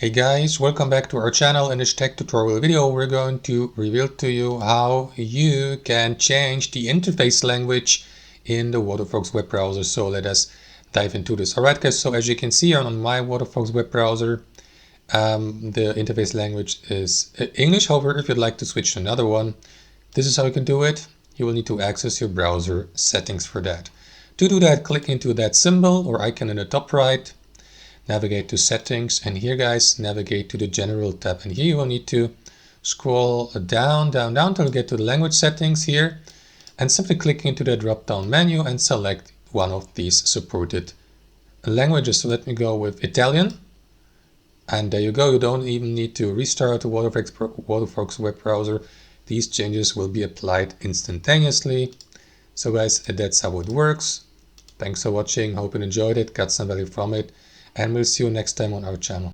Hey guys, welcome back to our channel. In this tech tutorial video, we're going to reveal to you how you can change the interface language in the Waterfox web browser. So let us dive into this. Alright guys, so as you can see on my Waterfox web browser, the interface language is English. However, if you'd like to switch to another one, this is how you can do it. You will need to access your browser settings for that. To do that, click into that symbol or icon in the top right. Navigate to settings, and here guys, navigate to the general tab, and here you will need to scroll down till you get to the language settings here, and simply click into the drop down menu and select one of these supported languages. So let me go with Italian, and there you go. You don't even need to restart the Waterfox web browser. These changes will be applied instantaneously. So guys, that's how it works. Thanks for watching. Hope you enjoyed it, got some value from it, and we'll see you next time on our channel.